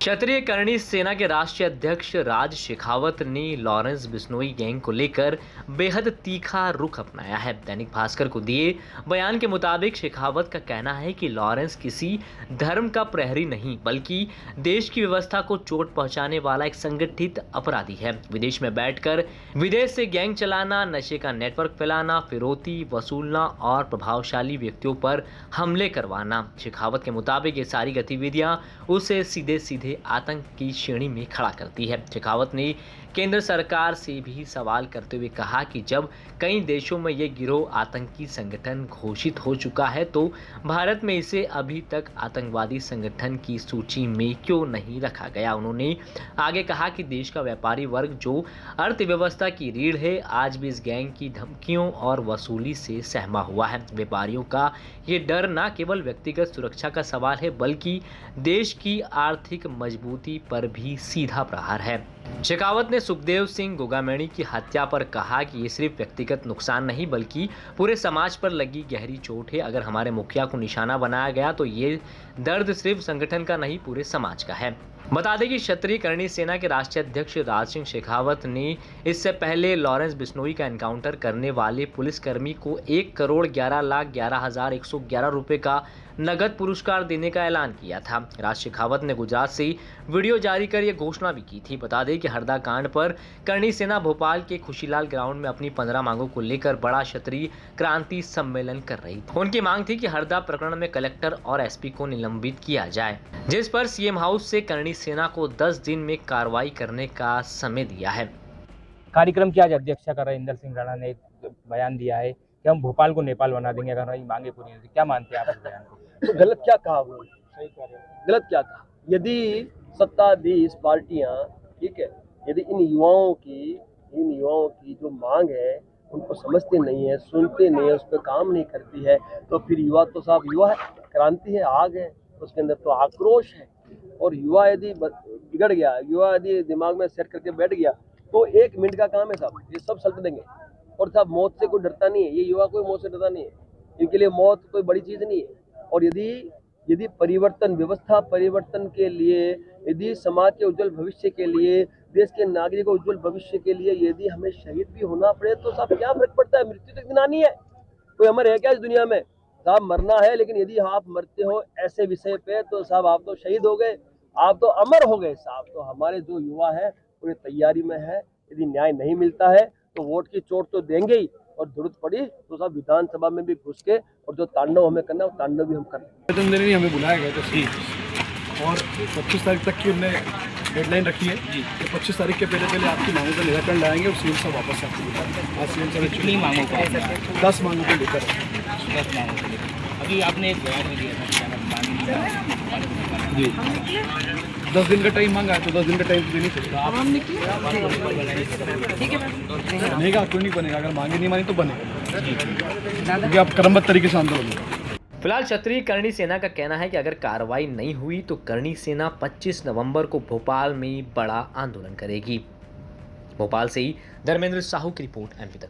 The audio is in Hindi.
क्षत्रिय करणी सेना के राष्ट्रीय अध्यक्ष राज शेखावत ने लॉरेंस बिश्नोई गैंग को लेकर बेहद तीखा रुख अपनाया है। दैनिक भास्कर को दिए बयान के मुताबिक शेखावत का कहना है कि लॉरेंस किसी धर्म का प्रहरी नहीं बल्कि देश की व्यवस्था को चोट पहुंचाने वाला एक संगठित अपराधी है। विदेश में बैठकर विदेश से गैंग चलाना, नशे का नेटवर्क फैलाना, फिरौती वसूलना और प्रभावशाली व्यक्तियों पर हमले करवाना। शेखावत के मुताबिक ये सारी गतिविधियां उसे सीधे सीधे आतंक की श्रेणी में खड़ा करती है। शेखावत ने केंद्र सरकार से भी सवाल करते हुए कहा कि जब कई देशों में ये गिरोह आतंकी संगठन घोषित हो चुका है तो भारत में इसे अभी तक आतंकवादी संगठन की सूची में क्यों नहीं रखा गया। उन्होंने आगे कहा कि देश का व्यापारी वर्ग जो अर्थव्यवस्था की रीढ़ है आज भी इस गैंग की धमकियों और वसूली से सहमा हुआ है। व्यापारियों का ये डर न केवल व्यक्तिगत सुरक्षा का सवाल है बल्कि देश की आर्थिक मजबूती पर भी सीधा प्रहार है। शेखावत ने सुखदेव सिंह गोगामेणी की हत्या पर कहा कि ये सिर्फ व्यक्तिगत नुकसान नहीं बल्कि पूरे समाज पर लगी गहरी चोट है। अगर हमारे मुखिया को निशाना बनाया गया तो ये दर्द सिर्फ संगठन का नहीं पूरे समाज का है। बता दें कि क्षत्रिय करणी सेना के राष्ट्रीय अध्यक्ष राज सिंह शेखावत ने इससे पहले लॉरेंस बिश्नोई का एनकाउंटर करने वाले पुलिसकर्मी को 1,11,11,111 रुपए का नगद पुरस्कार देने का ऐलान किया था। राज शेखावत ने गुजरात से वीडियो जारी कर यह घोषणा भी की थी। बता दें कि हरदा कांड पर करणी सेना भोपाल के खुशीलाल ग्राउंड में अपनी 15 मांगों को लेकर बड़ा क्षत्रिय क्रांति सम्मेलन कर रही थी। उनकी मांग थी कि हरदा प्रकरण में कलेक्टर और एसपी को निलंबित किया जाए, जिस पर सीएम हाउस से करणी सेना को 10 दिन में कार्रवाई करने का समय दिया है। कार्यक्रम की आज अध्यक्षता कर रहे इंदर सिंह राणा ने एक बयान दिया है कि हम भोपाल को नेपाल बना देंगे अगर हमारी मांगे पूरी नहीं होती। क्या मानते हैं आप इस बयान को? तो गलत क्या कहा वो? गलत क्या कहा? यदि सत्ताधीश पार्टियां, ठीक है, यदि इन युवाओं की जो मांग है उनको समझते नहीं है, सुनते नहीं है, उस पर काम नहीं करती है, तो फिर युवा तो साहब युवा है, क्रांति है, आग है, उसके अंदर तो आक्रोश है। और युवा यदि बिगड़ गया, युवा यदि दिमाग में सेट करके बैठ गया तो 1 मिनट का काम है साहब, ये सब सल्ट देंगे। और साहब मौत से कोई डरता नहीं है, ये युवा कोई मौत से डरता नहीं है, इनके लिए मौत कोई बड़ी चीज़ नहीं है। और यदि परिवर्तन, व्यवस्था परिवर्तन के लिए, यदि समाज के उज्जवल भविष्य के लिए, देश के नागरिकों उज्जवल भविष्य के लिए यदि हमें शहीद भी होना पड़े तो साहब क्या फर्क पड़ता है? मृत्यु तो एक दिन आनी है, कोई अमर है क्या इस दुनिया में? साहब मरना है, लेकिन यदि आप मरते हो ऐसे विषय पे तो साहब आप तो शहीद हो गए, आप तो अमर हो गए साहब। तो हमारे जो युवा है पूरी तैयारी में है, यदि न्याय नहीं मिलता है तो वोट की चोट तो देंगे ही, और जरूरत पड़ी तो साहब विधानसभा में भी घुस के और जो तांडव हमें करना है वो तांडव भी हम करें। हमें बुलाया गया था और 25 तारीख तक की हमने डेडलाइन रखी है कि 25 तारीख के पहले आपकी मांगों का निराकरण लाएंगे और सीएम साहब वापस आपको बुलाएंगे। आज सीएम साहब कितनी मांगों को? 10 मांगों को लेकर। 10 मांगों को लेकर अभी आपने एक बयान दिया था जी, 10 दिन का टाइम मांगा है तो 10 दिन का टाइम तो देनी चाहिए। बनेगा क्यों नहीं बनेगा? अगर मांगे नहीं मानी तो बनेगा, क्योंकि आप क्रमबद्ध तरीके से आंदोलन। फिलहाल क्षत्रिय करणी सेना का कहना है कि अगर कार्रवाई नहीं हुई तो करणी सेना 25 नवंबर को भोपाल में बड़ा आंदोलन करेगी। भोपाल से ही धर्मेंद्र साहू की रिपोर्ट एमपी तक।